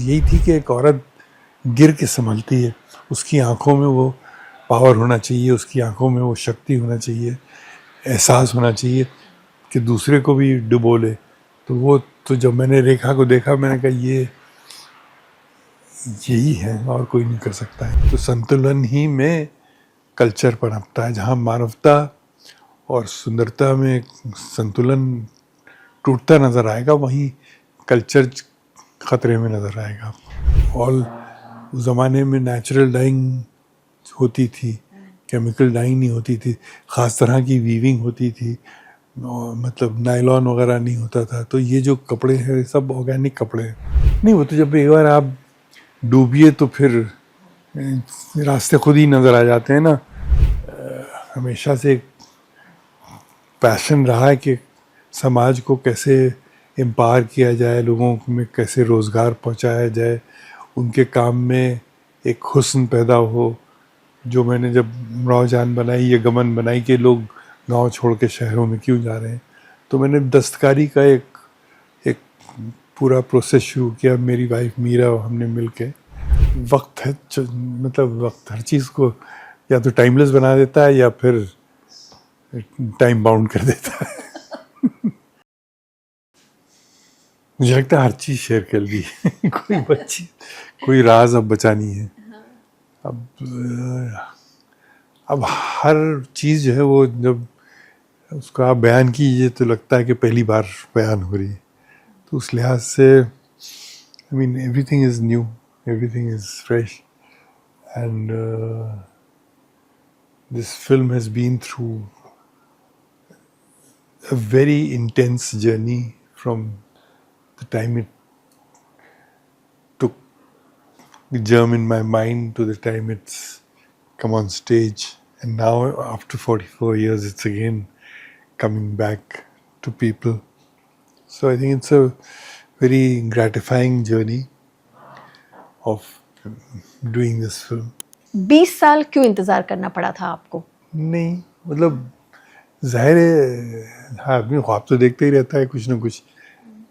यही थी कि एक औरत गिर के संभलती है, उसकी आंखों में वो पावर होना चाहिए, उसकी आंखों में वो शक्ति होना चाहिए, एहसास होना चाहिए कि दूसरे को भी डुबो ले। तो वो तो जब मैंने रेखा को देखा, मैंने कहा ये यही है और कोई नहीं कर सकता है। तो संतुलन ही में कल्चर पनपता है, जहाँ मानवता और सुंदरता में संतुलन टूटता नज़र आएगा, वहीं कल्चर ख़तरे में नज़र आएगा। और उस ज़माने में नेचुरल डाइंग होती थी, केमिकल डाइंग नहीं होती थी, ख़ास तरह की वीविंग होती थी, मतलब नायलॉन वगैरह नहीं होता था। तो ये जो कपड़े हैं सब ऑर्गेनिक कपड़े हैं। नहीं, वो तो जब एक बार आप डूबिए तो फिर रास्ते खुद ही नज़र आ जाते हैं ना। हमेशा से एक पैशन रहा है कि समाज को कैसे एम्पावर किया जाए, लोगों में कैसे रोज़गार पहुंचाया जाए, उनके काम में एक हुस्न पैदा हो। जो मैंने जब उमराव जान बनाई या गमन बनाई कि लोग गांव छोड़ के शहरों में क्यों जा रहे हैं, तो मैंने दस्तकारी का एक पूरा प्रोसेस शुरू किया। मेरी वाइफ मीरा और हमने मिल के, वक्त है, मतलब वक्त हर चीज़ को या तो टाइमलेस बना देता है या फिर टाइम बाउंड कर देता है। मुझे लगता है हर चीज़ शेयर कर ली। कोई राज अब बचा नहीं है। अब हर चीज़ जो है वो जब उसको आप बयान कीजिए तो लगता है कि पहली बार बयान हो रही है। तो उस लिहाज से I mean everything is new, everything is fresh, and this film has been through a very intense journey from the time it took the germ in my mind to the time it's come on stage, and now after 44 years it's again coming back to people. So I think it's a very gratifying journey of doing this film. 20 साल क्यों इंतजार करना पड़ा था आपको? नहीं, मतलब जाहिर है आदमी ख्वाब तो देखते ही रहता है कुछ ना कुछ,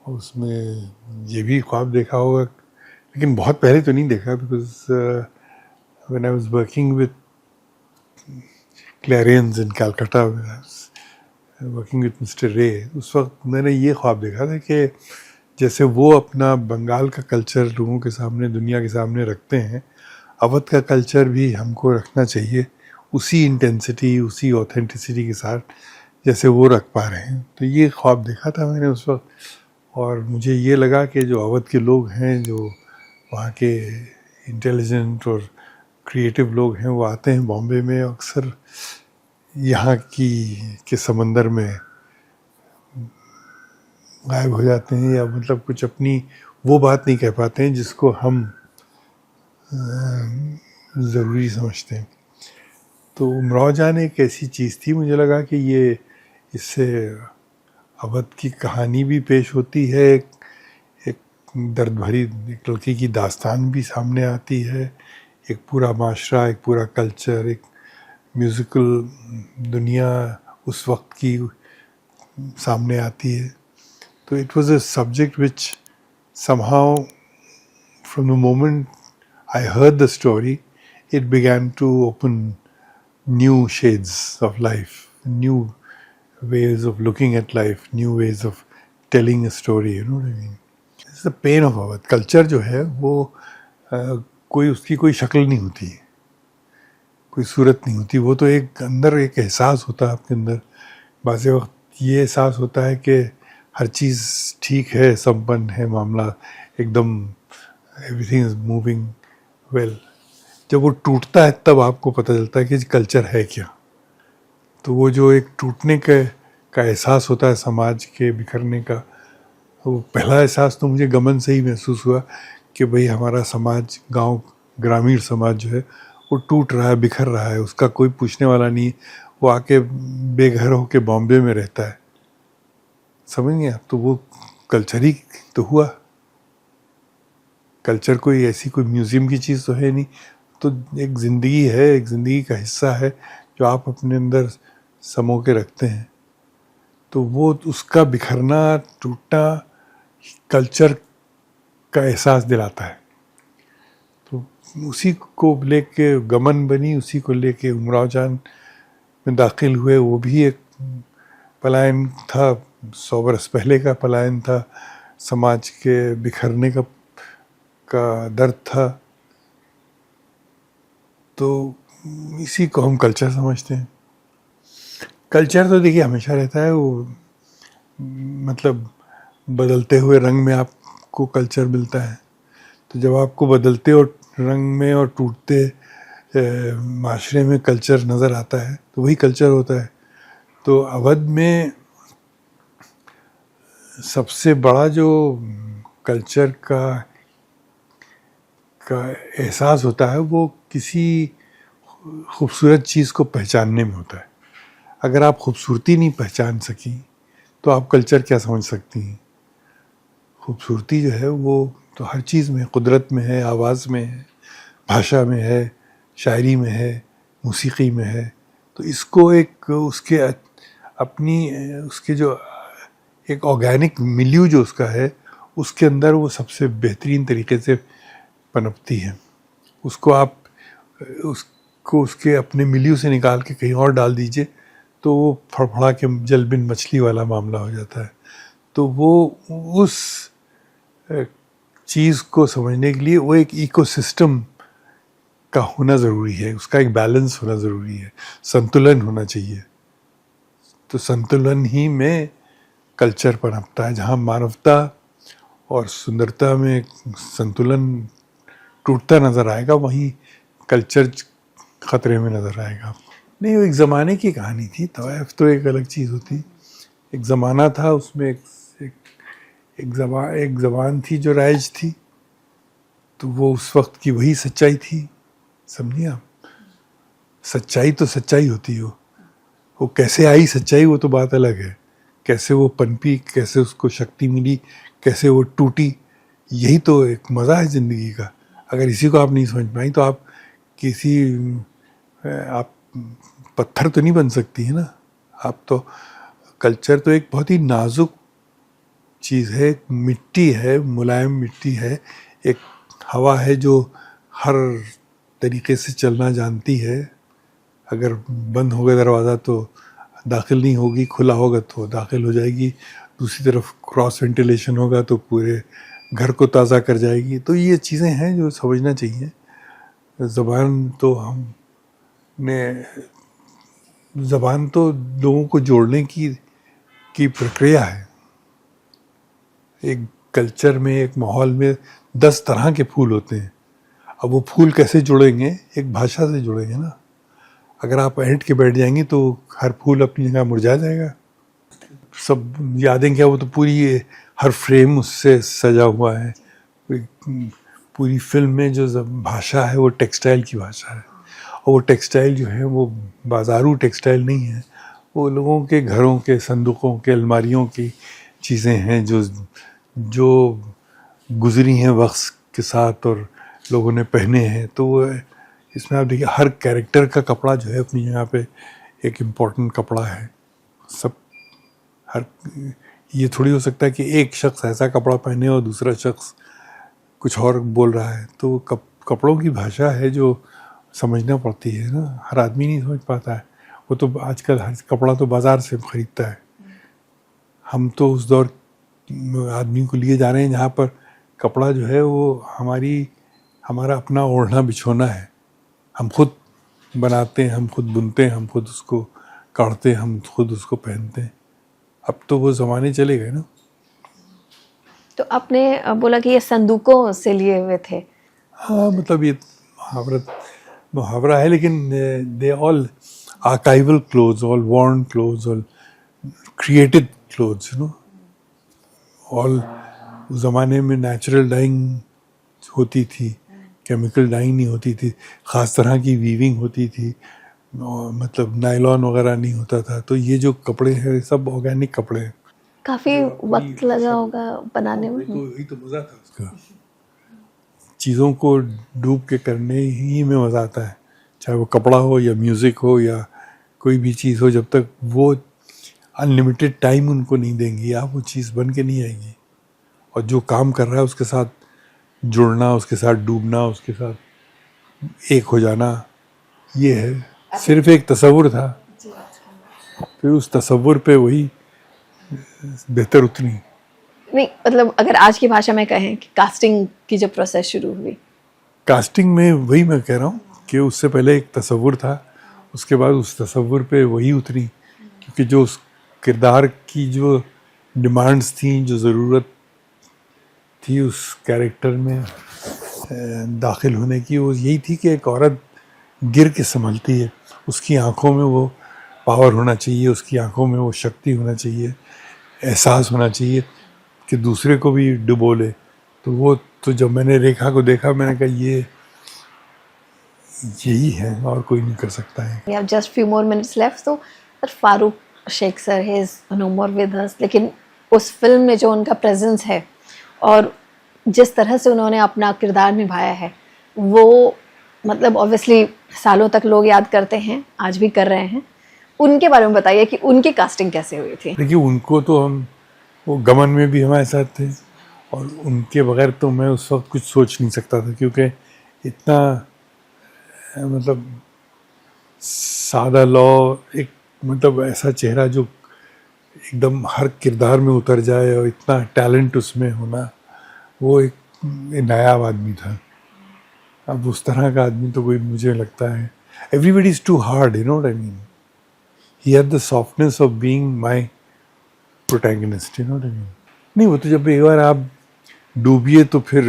उसमें ये भी ख्वाब देखा होगा, लेकिन बहुत पहले तो नहीं देखा, because when I was working with Clarion's in Calcutta, working with mister Ray, उस वक्त मैंने ये ख्वाब देखा था कि जैसे वो अपना बंगाल का कल्चर लोगों के सामने, दुनिया के सामने रखते हैं, अवध का कल्चर भी हमको रखना चाहिए उसी इंटेंसिटी, उसी ऑथेंटिसिटी के साथ जैसे वो रख पा रहे हैं। तो ये ख्वाब देखा था मैंने उस वक्त, और मुझे ये लगा कि जो अवध के लोग हैं, जो वहाँ के इंटेलिजेंट और क्रिएटिव लोग हैं, वो आते हैं बॉम्बे में, अक्सर यहाँ के समंदर में गायब हो जाते हैं, या मतलब कुछ अपनी वो बात नहीं कह पाते हैं जिसको हम ज़रूरी समझते हैं। तो उमराव जान एक ऐसी चीज़ थी, मुझे लगा कि ये इससे अवध की कहानी भी पेश होती है, एक दर्द भरी एक लड़की की दास्तान भी सामने आती है, एक पूरा माशरा, एक पूरा कल्चर, एक म्यूज़िकल दुनिया उस वक्त की सामने आती है। तो it was a subject which somehow from the moment I heard the story, it began to open new shades of life, new ways of looking at life, new ways of telling a story, you know what I mean? It's the pain of our culture जो है वो कोई उसकी कोई शक्ल नहीं होती, कोई सूरत नहीं होती, वो तो एक अंदर एक एहसास होता है आपके अंदर। बाज़ वक्त ये एहसास होता है कि हर चीज़ ठीक है, संपन्न है मामला, एकदम एवरीथिंग इज़ मूविंग वेल। जब वो टूटता है तब आपको पता चलता है कि कल्चर है क्या। तो वो जो एक टूटने का एहसास होता है, समाज के बिखरने का, वो पहला एहसास तो मुझे गमन से ही महसूस हुआ कि भाई हमारा समाज, गांव, ग्रामीण समाज जो है वो टूट रहा है, बिखर रहा है, उसका कोई पूछने वाला नहीं, वो आके बेघर होके बॉम्बे में रहता है, समझ गए आप? तो वो कल्चर ही तो हुआ। कल्चर कोई ऐसी कोई म्यूज़ियम की चीज़ तो है नहीं, तो एक ज़िंदगी है, एक ज़िंदगी का हिस्सा है जो आप अपने अंदर समो के रखते हैं। तो वो उसका बिखरना, टूटना कल्चर का एहसास दिलाता है। उसी को लेके गमन बनी, उसी को लेके उमराव जान में दाखिल हुए। वो भी एक पलायन था, 100 बरस पहले का पलायन था, समाज के बिखरने का दर्द था। तो इसी को हम कल्चर समझते हैं। कल्चर तो देखिए हमेशा रहता है, वो मतलब बदलते हुए रंग में आपको कल्चर मिलता है। तो जब आपको बदलते और रंग में और टूटते माशरे में कल्चर नज़र आता है तो वही कल्चर होता है। तो अवध में सबसे बड़ा जो कल्चर का एहसास होता है वो किसी खूबसूरत चीज़ को पहचानने में होता है। अगर आप खूबसूरती नहीं पहचान सकी तो आप कल्चर क्या समझ सकती हैं। खूबसूरती जो है वो तो हर चीज़ में, कुदरत में है, आवाज़ में है, भाषा में है, शायरी में है, मौसीकी में है। तो इसको एक उसके अपनी उसके जो एक ऑर्गेनिक मिल्यू जो उसका है उसके अंदर वो सबसे बेहतरीन तरीके से पनपती है। उसको आप उसको उसके अपने मिल्यू से निकाल के कहीं और डाल दीजिए तो वो फड़फड़ा के जल बिन मछली वाला मामला हो जाता है। तो वो उस चीज़ को समझने के लिए वो एक इकोसिस्टम का होना ज़रूरी है, उसका एक बैलेंस होना ज़रूरी है, संतुलन होना चाहिए। तो संतुलन ही में कल्चर पनपता है। जहाँ मानवता और सुंदरता में संतुलन टूटता नज़र आएगा वहीं कल्चर ख़तरे में नज़र आएगा। नहीं, वो एक ज़माने की कहानी थी। तवाइफ तो एक अलग चीज़ होती। एक ज़माना था, उसमें एक ज़बान थी जो राइज थी। तो वो उस वक्त की वही सच्चाई थी, समझिए आप। सच्चाई तो सच्चाई होती है। वो कैसे आई सच्चाई वो तो बात अलग है। कैसे वो पनपी, कैसे उसको शक्ति मिली, कैसे वो टूटी, यही तो एक मज़ा है ज़िंदगी का। अगर इसी को आप नहीं समझ पाई तो आप आप पत्थर तो नहीं बन सकती है ना। आप तो कल्चर तो एक बहुत ही नाजुक चीज़ है, मिट्टी है, मुलायम मिट्टी है, एक हवा है जो हर तरीके से चलना जानती है। अगर बंद हो गया दरवाज़ा तो दाखिल नहीं होगी, खुला होगा तो दाखिल हो जाएगी। दूसरी तरफ क्रॉस वेंटिलेशन होगा तो पूरे घर को ताज़ा कर जाएगी। तो ये चीज़ें हैं जो समझना चाहिए। ज़बान तो लोगों को जोड़ने की प्रक्रिया है। एक कल्चर में, एक माहौल में 10 तरह के फूल होते हैं। अब वो फूल कैसे जुड़ेंगे? एक भाषा से जुड़ेंगे ना। अगर आप ऐंठ के बैठ जाएंगी तो हर फूल अपनी जगह मुरझा जाएगा। सब यादें क्या, वो तो पूरी हर फ्रेम उससे सजा हुआ है। पूरी फिल्म में जो भाषा है वो टेक्सटाइल की भाषा है। और वो टेक्सटाइल जो है वो बाजारू टेक्सटाइल नहीं है, वो लोगों के घरों के संदूकों के अलमारियों की चीज़ें हैं जो गुजरी हैं वक्त के साथ और लोगों ने पहने हैं। तो वो इसमें आप देखिए हर कैरेक्टर का कपड़ा जो है अपनी जगह पे एक इम्पोर्टेंट कपड़ा है। सब हर ये थोड़ी हो सकता है कि एक शख्स ऐसा कपड़ा पहने और दूसरा शख्स कुछ और बोल रहा है। तो कपड़ों की भाषा है जो समझना पड़ती है ना। हर आदमी नहीं समझ पाता है। वो तो आजकल हर कपड़ा तो बाज़ार से खरीदता है। हम तो उस दौर आदमी को लिए जा रहे हैं जहाँ पर कपड़ा जो है वो हमारा अपना ओढ़ना बिछोना है। हम खुद बनाते हैं, हम खुद बुनते हैं, हम खुद उसको काटते हैं, हम खुद उसको पहनते हैं। अब तो वो ज़माने चले गए ना। तो आपने बोला कि ये संदूकों से लिए हुए थे। हाँ, मतलब ये मुहावरा है, लेकिन they all archival clothes, all worn clothes, all created clothes, you know. All उस ज़माने में नेचुरल डाइंग होती थी, केमिकल डाइंग नहीं होती थी, ख़ास तरह की वीविंग होती थी, मतलब नायलॉन वगैरह नहीं होता था। तो ये जो कपड़े हैं सब ऑर्गेनिक कपड़े हैं। काफ़ी वक्त लगा होगा बनाने में। वही तो मज़ा था उसका। चीज़ों को डूब के करने ही में मज़ा आता है, चाहे वो कपड़ा हो या म्यूज़िक हो या कोई भी चीज़ हो। जब तक वो अनलिमिटेड टाइम उनको नहीं देंगी आप, वो चीज़ बन के नहीं आएगी। और जो काम कर रहा है उसके साथ जुड़ना, उसके साथ डूबना, उसके साथ एक हो जाना, ये है। सिर्फ एक तसव्वुर था, फिर उस तसव्वुर पे वही बेहतर उतनी। नहीं मतलब अगर आज की भाषा में कहें कि कास्टिंग की जब प्रोसेस शुरू हुई, कास्टिंग में वही मैं कह रहा हूँ कि उससे पहले एक तसव्वुर था, उसके बाद उस तसव्वुर पे वही उतरी, क्योंकि जो उस किरदार की जो डिमांड्स थी, जो ज़रूरत थी उस कैरेक्टर में दाखिल होने की, वो यही थी कि एक औरत गिर के संभलती है, उसकी आंखों में वो पावर होना चाहिए, उसकी आंखों में वो शक्ति होना चाहिए, एहसास होना चाहिए कि दूसरे को भी डुबो ले। तो वो तो जब मैंने रेखा को देखा, मैंने कहा ये यही है और कोई नहीं कर सकता है। we have just few more minutes left, तो sir Farooq Shaikh sir he is no more with us, लेकिन उस फिल्म में जो उनका प्रेजेंस है और जिस तरह से उन्होंने अपना किरदार निभाया है, वो मतलब ऑब्वियसली सालों तक लोग याद करते हैं, आज भी कर रहे हैं। उनके बारे में बताइए कि उनकी कास्टिंग कैसे हुई थी। देखिए, उनको तो हम, वो गमन में भी हमारे साथ थे, और उनके बगैर तो मैं उस वक्त कुछ सोच नहीं सकता था, क्योंकि इतना मतलब सादा लौ, एक मतलब ऐसा चेहरा जो एकदम हर किरदार में उतर जाए, और इतना टैलेंट उसमें होना, वो एक नायाब आदमी था। अब उस तरह का आदमी तो कोई, मुझे लगता है, everybody is too hard, you know what I mean. He had the softness of being my protagonist, you know what I mean. नहीं, वो तो जब एक बार आप डूबिए तो फिर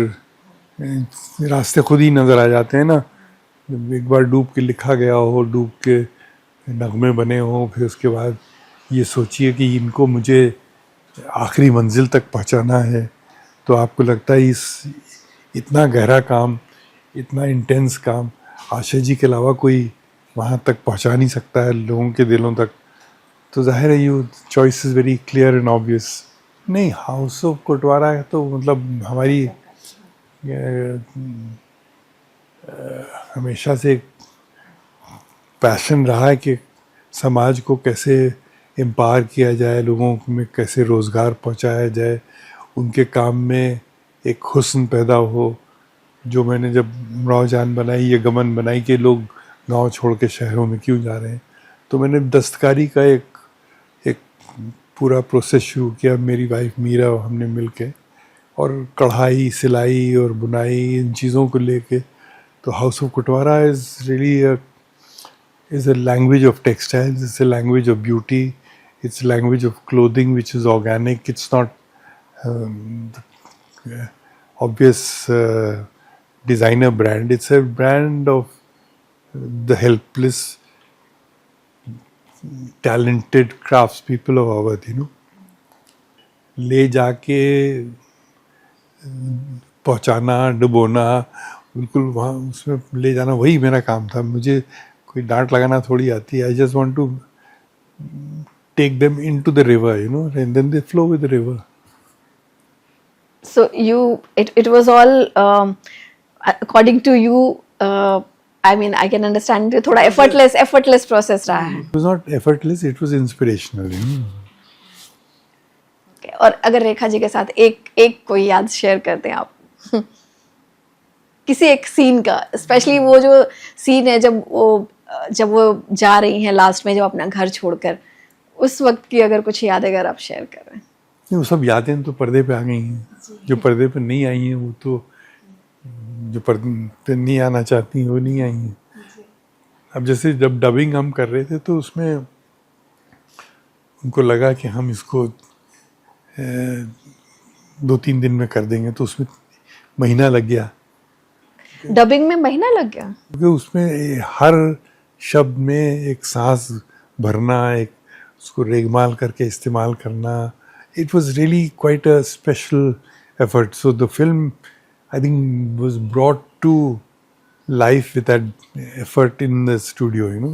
रास्ते खुद ही नज़र आ जाते हैं ना। जब एक बार डूब के लिखा गया हो, डूब के नगमे बने हों, फिर उसके बाद ये सोचिए कि इनको मुझे आखिरी मंजिल तक पहुंचाना है, तो आपको लगता है इस इतना गहरा काम, इतना इंटेंस काम आशा जी के अलावा कोई वहाँ तक पहुंचा नहीं सकता है लोगों के दिलों तक। तो जाहिर है you choice is very clear and obvious. नहीं, हाउस ऑफ कोटवारा तो मतलब हमारी हमेशा से एक पैशन रहा है कि समाज को कैसे एम्पावर किया जाए, लोगों में कैसे रोज़गार पहुंचाया जाए, उनके काम में एक हुस्न पैदा हो। जो मैंने जब उमराव जान बनाई या गमन बनाई कि लोग गांव छोड़ के शहरों में क्यों जा रहे हैं, तो मैंने दस्तकारी का एक पूरा प्रोसेस शुरू किया, मेरी वाइफ मीरा और हमने मिल के, और कढ़ाई, सिलाई और बुनाई, इन चीज़ों को लेके। तो house of Kotwara is really is a language of textiles, it's a language of beauty, it's a language of clothing which is organic, it's not obvious designer brand, it's a brand of the helpless, talented craftspeople of Awadh, you know. ले जाके पहुंचाना, डुबोना, बिल्कुल वहाँ उसमें ले जाना, वही मेरा काम था। मुझे कोई डांट लगाना थोड़ी आती है। I just want to take them into the river, you know, and then they flow with the river. So it was all according to you. I mean, I can understand it. थोड़ा effortless process रहा है। It was not effortless, it was inspirational, you know. Okay. और अगर रेखा जी के साथ एक कोई याद शेयर करते हैं आप किसी एक सीन का, स्पेशली वो जो सीन है जब वो जा रही हैं लास्ट में, जब अपना घर छोड़कर, उस वक्त की अगर कुछ यादें अगर आप शेयर कर रहे हैं। नहीं, वो सब यादें तो पर्दे पे आ गई हैं, जो पर्दे पे नहीं आई हैं वो तो, जो पर्दे पे नहीं आना चाहती हैं वो नहीं आई हैं। अब जैसे जब डबिंग हम कर रहे थे तो उसमें उनको लगा कि हम इसको 2-3 दिन में कर देंगे, तो उसमें महीना लग गया। डबिंग में महीना लग गया, क्योंकि उसमें हर शब्द में एक सांस भरना, एक उसको रेगमाल करके इस्तेमाल करना, it was really quite a special effort. So the film I think was brought to life with that effort in the studio, you know.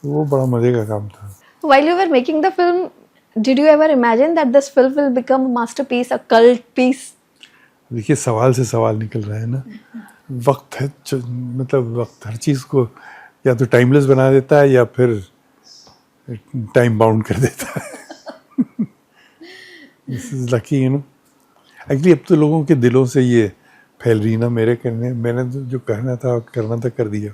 वो बड़ा मजे का काम था। While you were making the film, did you ever imagine that this film will become a masterpiece, a cult piece? देखिए, सवाल से सवाल निकल रहा है ना। वक्त है, मतलब वक्त हर चीज़ को या तो टाइमलेस बना देता है या फिर टाइम बाउंड कर देता है। This is lucky, you know. Actually अब तो लोगों के दिलों से ये खैर रीना मेरे कहने मैंने तो जो कहना था करना था कर दिया।